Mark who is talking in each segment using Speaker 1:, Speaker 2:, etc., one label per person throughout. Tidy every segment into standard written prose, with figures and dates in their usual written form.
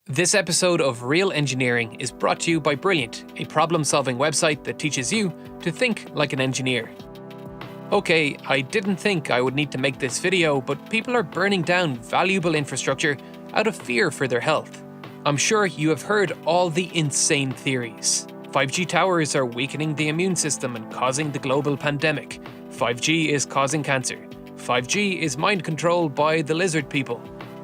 Speaker 1: This episode of Real Engineering is brought to you by Brilliant, a problem-solving website that teaches you to think like an engineer. Okay, I didn't think I would need to make this video, but people are burning down valuable infrastructure out of fear for their health. I'm sure you have heard all the insane theories. 5G towers are weakening the immune system and causing the global pandemic. 5G is causing cancer. 5G is mind controlled by the lizard people.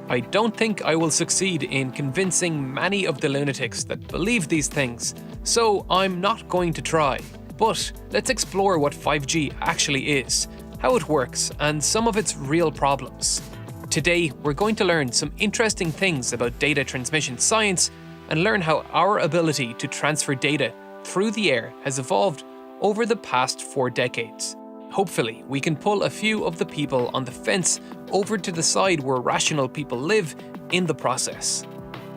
Speaker 1: I don't think I will succeed in convincing many of the lunatics that believe these things, so I'm not going to try. But let's explore what 5G actually is, how it works, and some of its real problems. Today, we're going to learn some interesting things about data transmission science and learn how our ability to transfer data through the air has evolved over the past 4 decades. Hopefully, we can pull a few of the people on the fence over to the side where rational people live in the process.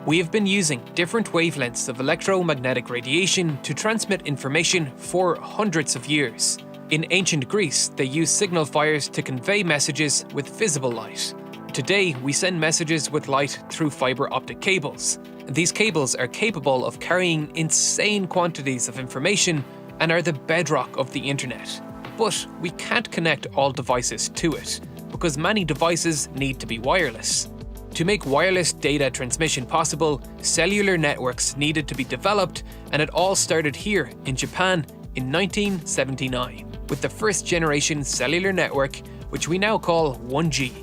Speaker 1: We have been using different wavelengths of electromagnetic radiation to transmit information for hundreds of years. In ancient Greece, they used signal fires to convey messages with visible light. Today, we send messages with light through fiber optic cables. These cables are capable of carrying insane quantities of information and are the bedrock of the internet. But we can't connect all devices to it, because many devices need to be wireless. To make wireless data transmission possible, cellular networks needed to be developed, and it all started here in Japan in 1979, with the first generation cellular network, which we now call 1G.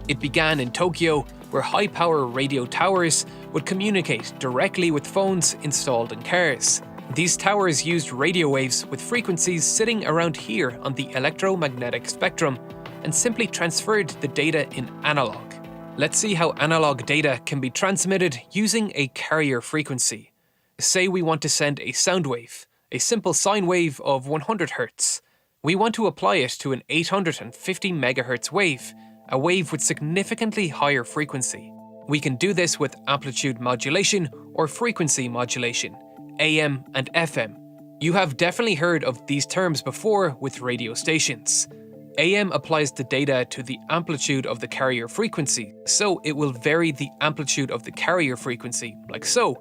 Speaker 1: It began in Tokyo, where high-power radio towers would communicate directly with phones installed in cars. These towers used radio waves with frequencies sitting around here on the electromagnetic spectrum and simply transferred the data in analog. Let's see how analog data can be transmitted using a carrier frequency. Say we want to send a sound wave, a simple sine wave of 100 Hz. We want to apply it to an 850 MHz wave, a wave with significantly higher frequency. We can do this with amplitude modulation or frequency modulation, AM and FM. You have definitely heard of these terms before with radio stations. AM applies the data to the amplitude of the carrier frequency, so it will vary the amplitude of the carrier frequency, like so,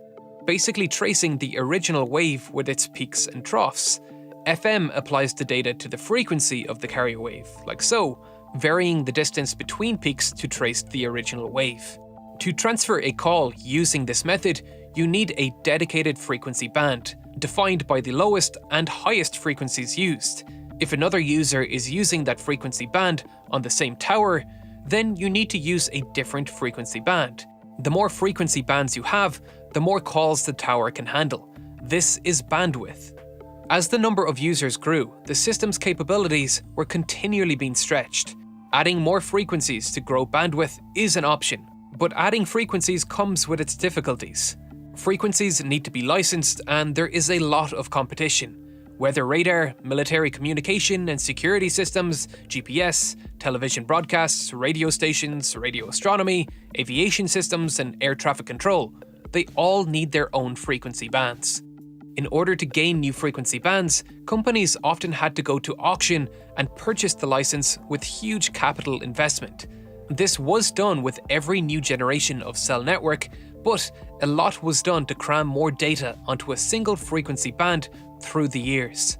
Speaker 1: basically tracing the original wave with its peaks and troughs. FM applies the data to the frequency of the carrier wave, like so, varying the distance between peaks to trace the original wave. To transfer a call using this method, you need a dedicated frequency band, defined by the lowest and highest frequencies used. If another user is using that frequency band on the same tower, then you need to use a different frequency band. The more frequency bands you have, the more calls the tower can handle. This is bandwidth. As the number of users grew, the system's capabilities were continually being stretched. Adding more frequencies to grow bandwidth is an option, but adding frequencies comes with its difficulties. Frequencies need to be licensed, and there is a lot of competition. Weather radar, military communication and security systems, GPS, television broadcasts, radio stations, radio astronomy, aviation systems, and air traffic control, they all need their own frequency bands. In order to gain new frequency bands, companies often had to go to auction and purchase the license with huge capital investment. This was done with every new generation of cell network, but a lot was done to cram more data onto a single frequency band through the years.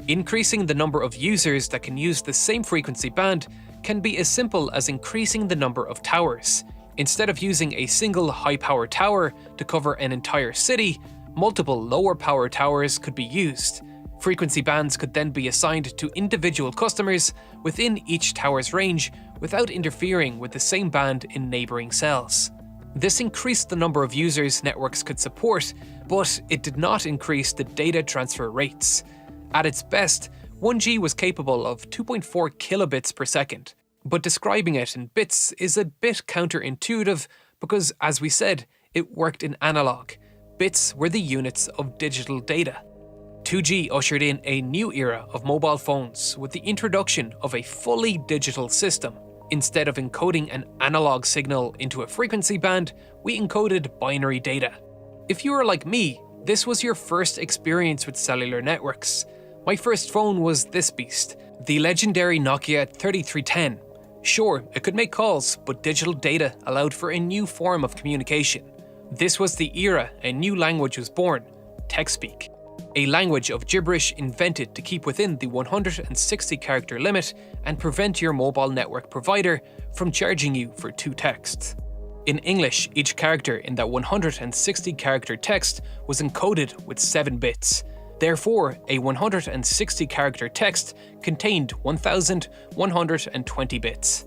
Speaker 1: Increasing the number of users that can use the same frequency band can be as simple as increasing the number of towers. Instead of using a single high-power tower to cover an entire city, multiple lower-power towers could be used. Frequency bands could then be assigned to individual customers within each tower's range without interfering with the same band in neighbouring cells. This increased the number of users networks could support, but it did not increase the data transfer rates. At its best, 1G was capable of 2.4 kilobits per second, but describing it in bits is a bit counterintuitive because, as we said, it worked in analog. Bits were the units of digital data. 2G ushered in a new era of mobile phones with the introduction of a fully digital system. Instead of encoding an analog signal into a frequency band, we encoded binary data. If you are like me, this was your first experience with cellular networks. My first phone was this beast, the legendary Nokia 3310. Sure, it could make calls, but digital data allowed for a new form of communication. This was the era a new language was born, TextSpeak, a language of gibberish invented to keep within the 160 character limit and prevent your mobile network provider from charging you for 2 texts. In English, each character in that 160 character text was encoded with 7 bits. Therefore, a 160 character text contained 1,120 bits.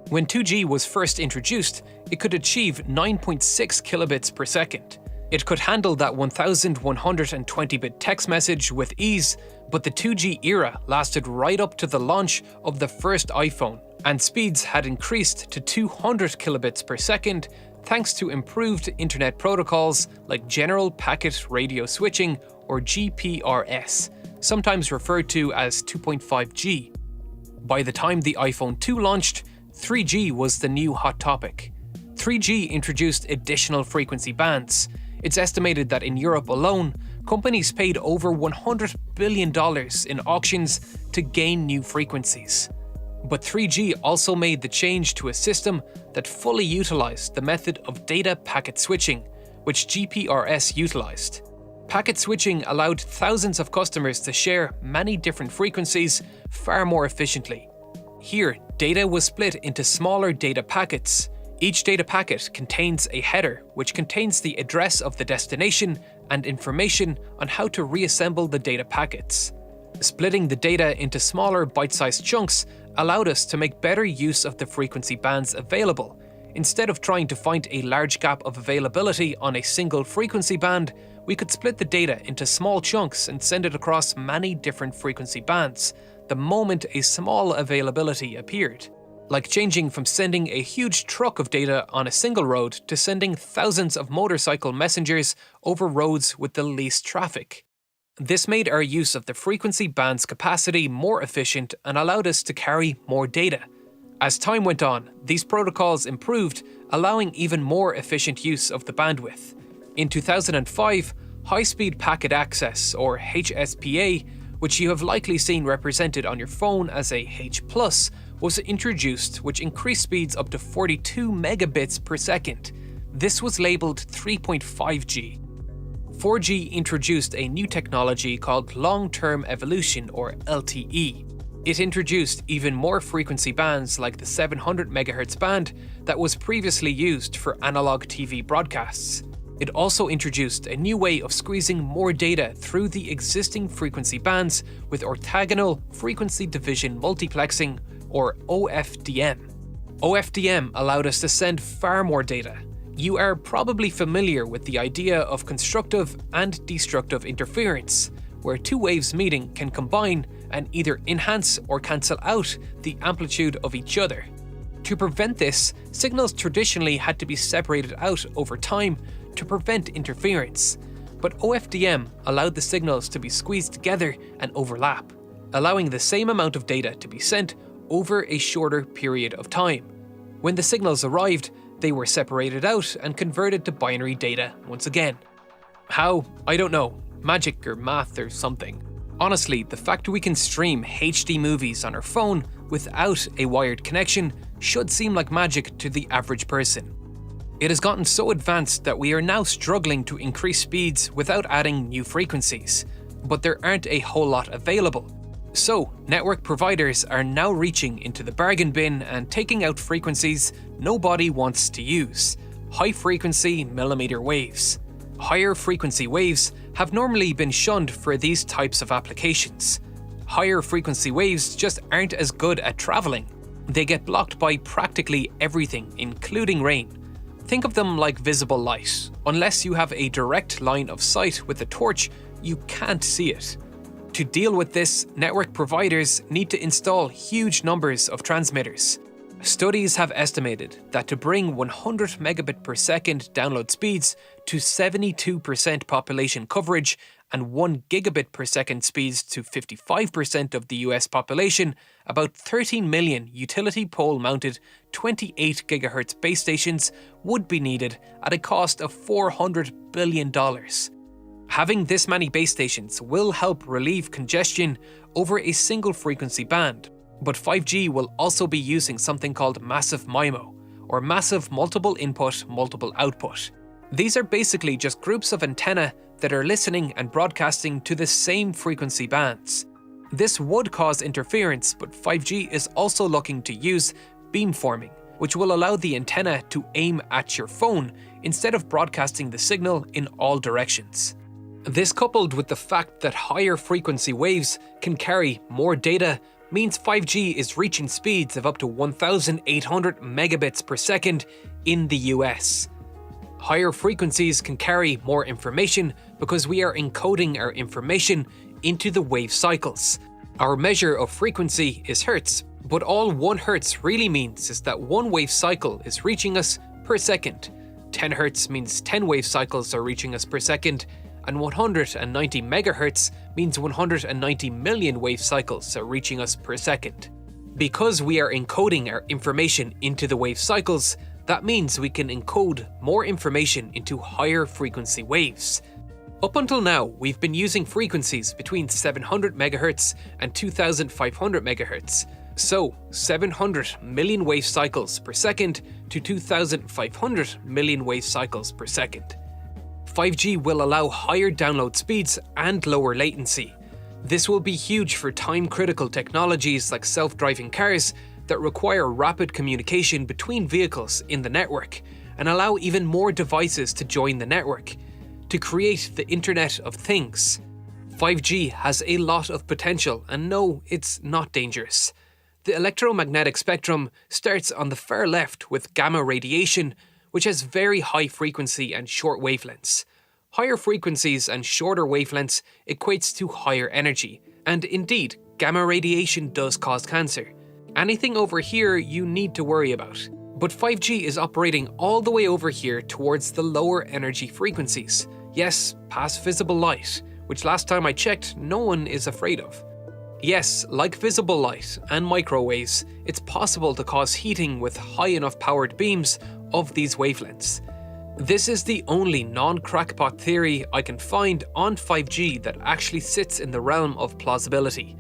Speaker 1: When 2G was first introduced, it could achieve 9.6 kilobits per second. It could handle that 1,120-bit text message with ease, but the 2G era lasted right up to the launch of the first iPhone, and speeds had increased to 200 kilobits per second thanks to improved internet protocols like General Packet Radio Switching, or GPRS, sometimes referred to as 2.5G. By the time the iPhone 2 launched, 3G was the new hot topic. 3G introduced additional frequency bands. It's estimated that in Europe alone, companies paid over $100 billion in auctions to gain new frequencies. But 3G also made the change to a system that fully utilized the method of data packet switching, which GPRS utilized. Packet switching allowed thousands of customers to share many different frequencies far more efficiently. Here, data was split into smaller data packets. Each data packet contains a header, which contains the address of the destination and information on how to reassemble the data packets. Splitting the data into smaller bite-sized chunks allowed us to make better use of the frequency bands available. Instead of trying to find a large gap of availability on a single frequency band, we could split the data into small chunks and send it across many different frequency bands the moment a small availability appeared. Like changing from sending a huge truck of data on a single road to sending thousands of motorcycle messengers over roads with the least traffic. This made our use of the frequency band's capacity more efficient and allowed us to carry more data. As time went on, these protocols improved, allowing even more efficient use of the bandwidth. In 2005, High-Speed Packet Access, or HSPA, which you have likely seen represented on your phone as a H+, was introduced, which increased speeds up to 42 megabits per second. This was labeled 3.5G. 4G introduced a new technology called long-term evolution, or LTE. It introduced even more frequency bands like the 700 MHz band that was previously used for analog TV broadcasts. It also introduced a new way of squeezing more data through the existing frequency bands with orthogonal frequency division multiplexing, or OFDM. OFDM allowed us to send far more data. You are probably familiar with the idea of constructive and destructive interference, where 2 waves meeting can combine and either enhance or cancel out the amplitude of each other. To prevent this, signals traditionally had to be separated out over time to prevent interference, but OFDM allowed the signals to be squeezed together and overlap, allowing the same amount of data to be sent over a shorter period of time. When the signals arrived, they were separated out and converted to binary data once again. How? I don't know. Magic or math or something. Honestly, the fact we can stream HD movies on our phone without a wired connection should seem like magic to the average person. It has gotten so advanced that we are now struggling to increase speeds without adding new frequencies, but there aren't a whole lot available. So, network providers are now reaching into the bargain bin and taking out frequencies nobody wants to use: high-frequency millimeter waves. Higher frequency waves have normally been shunned for these types of applications. Higher frequency waves just aren't as good at traveling. They get blocked by practically everything, including rain. Think of them like visible light. Unless you have a direct line of sight with a torch, you can't see it. To deal with this, network providers need to install huge numbers of transmitters. Studies have estimated that to bring 100 megabit per second download speeds to 72% population coverage and 1 gigabit per second speeds to 55% of the US population, about 13 million utility pole mounted 28 GHz base stations would be needed at a cost of $400 billion. Having this many base stations will help relieve congestion over a single frequency band, but 5G will also be using something called massive MIMO, or massive multiple input, multiple output. These are basically just groups of antennae that are listening and broadcasting to the same frequency bands. This would cause interference, but 5G is also looking to use beamforming, which will allow the antenna to aim at your phone instead of broadcasting the signal in all directions. This, coupled with the fact that higher frequency waves can carry more data, means 5G is reaching speeds of up to 1,800 megabits per second in the US. Higher frequencies can carry more information because we are encoding our information into the wave cycles. Our measure of frequency is hertz, but all 1 hertz really means is that 1 wave cycle is reaching us per second. 10 hertz means 10 wave cycles are reaching us per second, and 190 megahertz means 190 million wave cycles are reaching us per second. Because we are encoding our information into the wave cycles, that means we can encode more information into higher frequency waves. Up until now, we've been using frequencies between 700 MHz and 2500 MHz. So, 700 million wave cycles per second to 2500 million wave cycles per second. 5G will allow higher download speeds and lower latency. This will be huge for time-critical technologies like self-driving cars that require rapid communication between vehicles in the network and allow even more devices to join the network to create the Internet of Things. 5G has a lot of potential, and no, it's not dangerous. The electromagnetic spectrum starts on the far left with gamma radiation, which has very high frequency and short wavelengths. Higher frequencies and shorter wavelengths equates to higher energy, and indeed, gamma radiation does cause cancer. Anything over here you need to worry about. But 5G is operating all the way over here towards the lower energy frequencies. Yes, past visible light, which last time I checked, no one is afraid of. Yes, like visible light and microwaves, it's possible to cause heating with high enough powered beams of these wavelengths. This is the only non-crackpot theory I can find on 5G that actually sits in the realm of plausibility.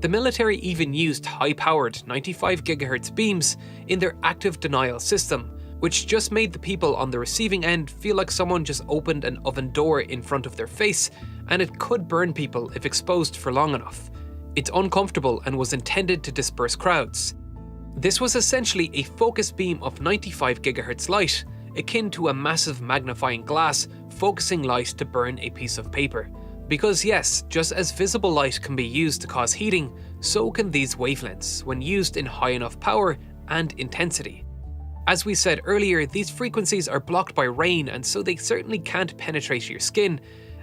Speaker 1: The military even used high-powered 95 GHz beams in their active denial system, which just made the people on the receiving end feel like someone just opened an oven door in front of their face, and it could burn people if exposed for long enough. It's uncomfortable and was intended to disperse crowds. This was essentially a focus beam of 95 GHz light, akin to a massive magnifying glass focusing light to burn a piece of paper. Because yes, just as visible light can be used to cause heating, so can these wavelengths when used in high enough power and intensity. As we said earlier, these frequencies are blocked by rain, and so they certainly can't penetrate your skin,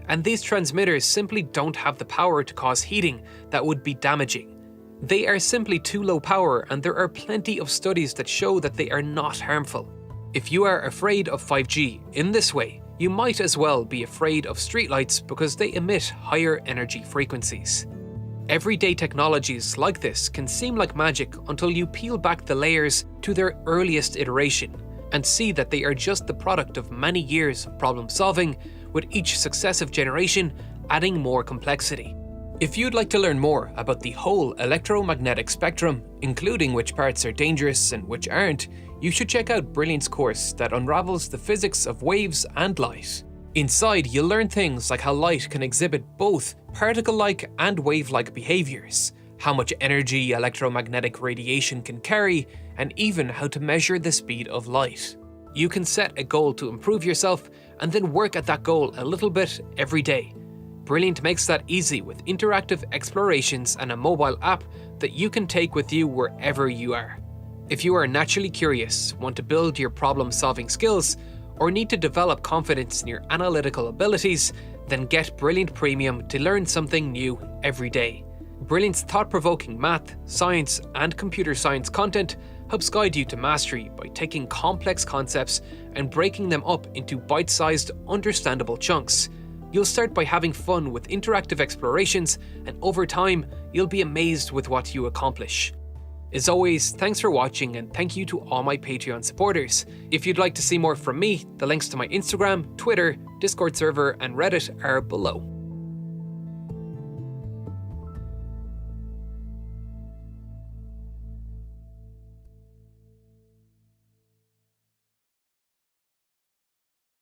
Speaker 1: and these transmitters simply don't have the power to cause heating that would be damaging. They are simply too low power, and there are plenty of studies that show that they are not harmful. If you are afraid of 5G in this way, you might as well be afraid of streetlights because they emit higher energy frequencies. Everyday technologies like this can seem like magic until you peel back the layers to their earliest iteration and see that they are just the product of many years of problem solving, with each successive generation adding more complexity. If you'd like to learn more about the whole electromagnetic spectrum, including which parts are dangerous and which aren't, you should check out Brilliant's course that unravels the physics of waves and light. Inside, you'll learn things like how light can exhibit both particle-like and wave-like behaviors, how much energy electromagnetic radiation can carry, and even how to measure the speed of light. You can set a goal to improve yourself and then work at that goal a little bit every day. Brilliant makes that easy with interactive explorations and a mobile app that you can take with you wherever you are. If you are naturally curious, want to build your problem-solving skills, or need to develop confidence in your analytical abilities, then get Brilliant Premium to learn something new every day. Brilliant's thought-provoking math, science, and computer science content helps guide you to mastery by taking complex concepts and breaking them up into bite-sized, understandable chunks. You'll start by having fun with interactive explorations, and over time, you'll be amazed with what you accomplish. As always, thanks for watching, and thank you to all my Patreon supporters. If you'd like to see more from me, the links to my Instagram, Twitter, Discord server, and Reddit are below.